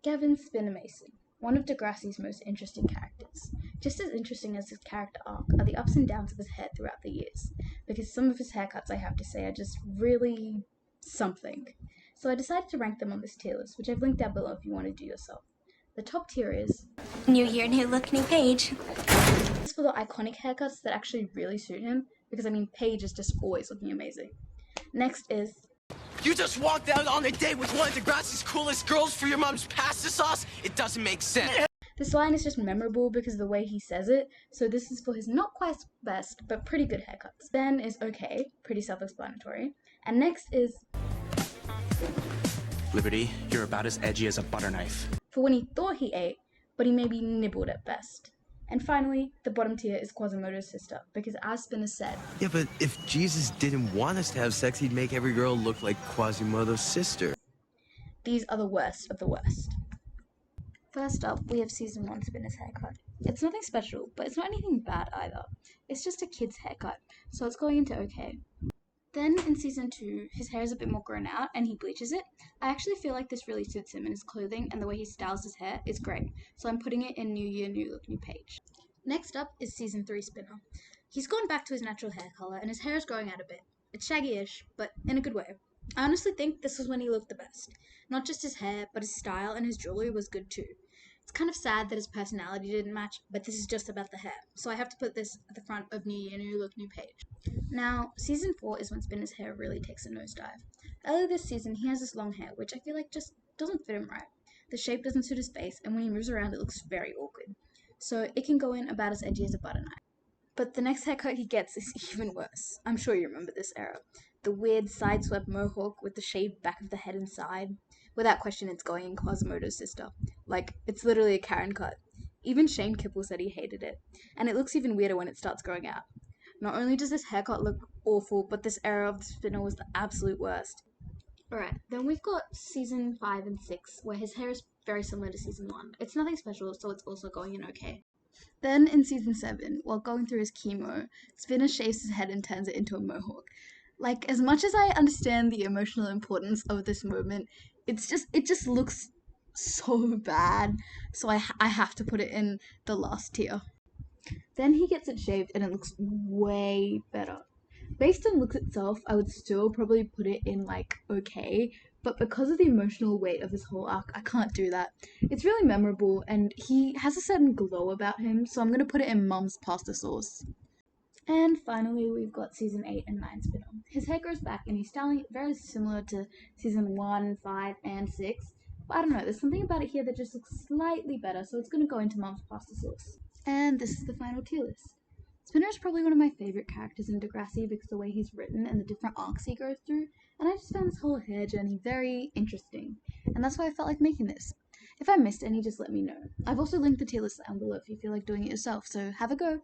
Gavin's been amazing, one of Degrassi's most interesting characters. Just as interesting as his character arc are the ups and downs of his hair throughout the years, because some of his haircuts, I have to say, are just really something. So I decided to rank them on this tier list, which I've linked down below if you want to do yourself. The top tier is New year, new look, new page. for the iconic haircuts that actually really suit him, because I mean, Paige is just always looking amazing. Next is You just walked out on a date with one of Degrassi's coolest girls for your mom's pasta sauce? It doesn't make sense. this line is just memorable because of the way he says it, so this is for his not quite best, but pretty good haircuts. Then is okay, pretty self-explanatory. And next is Liberty, you're about as edgy as a butter knife. for when he thought he ate, but he maybe nibbled at best. And finally, the bottom tier is Quasimodo's sister, because as Spinner said, Yeah, but if Jesus didn't want us to have sex, he'd make every girl look like Quasimodo's sister. these are the worst of the worst. First up, we have Season 1 Spinner's haircut. It's nothing special, but it's not anything bad either. It's just a kid's haircut, so it's going into okay. Then in Season 2, his hair is a bit more grown out and he bleaches it. I actually feel like this really suits him in his clothing, and the way he styles his hair is great, so I'm putting it in New Year, New Look, New Page. Next up is Season 3 Spinner. He's gone back to his natural hair colour and his hair is growing out a bit. It's shaggy-ish, but in a good way. I honestly think this was when he looked the best. Not just his hair, but his style and his jewellery was good too. It's kind of sad that his personality didn't match, but this is just about the hair, so I have to put this at the front of New Year, New Look, New Page. Now, Season 4 is when Spinner's hair really takes a nosedive. Earlier this season, he has this long hair, which I feel like just doesn't fit him right. The shape doesn't suit his face, and when he moves around, it looks very awkward. So it can go in about as edgy as a butter knife. But the next haircut he gets is even worse. I'm sure you remember this era. The weird side-swept mohawk with the shaved back of the head and side. Without question, it's going in Quasimodo's sister. Like, it's literally a Karen cut. Even Shane Kipple said he hated it. And it looks even weirder when it starts growing out. Not only does this haircut look awful, but this era of the Spinner was the absolute worst. Alright, then we've got Season 5 and 6, where his hair is very similar to Season 1. It's nothing special, so it's also going in okay. Then in Season 7, while going through his chemo, Spinner shaves his head and turns it into a mohawk. Like, as much as I understand the emotional importance of this moment, it just looks so bad, so I have to put it in the last tier. Then he gets it shaved and it looks way better. Based on looks itself, I would still probably put it in like okay, but because of the emotional weight of this whole arc, I can't do that. It's really memorable and he has a certain glow about him, so I'm going to put it in Mum's pasta sauce. And finally, we've got Season 8 and 9 Spinner. His hair grows back and he's styling it very similar to Season 1, 5, and 6. But I don't know, there's something about it here that just looks slightly better, so it's going to go into Mum's pasta sauce. And this is the final tier list. Spinner is probably one of my favourite characters in Degrassi because of the way he's written and the different arcs he goes through, and I just found this whole hair journey very interesting, and that's why I felt like making this. If I missed any, just let me know. I've also linked the tier list down below if you feel like doing it yourself, so have a go!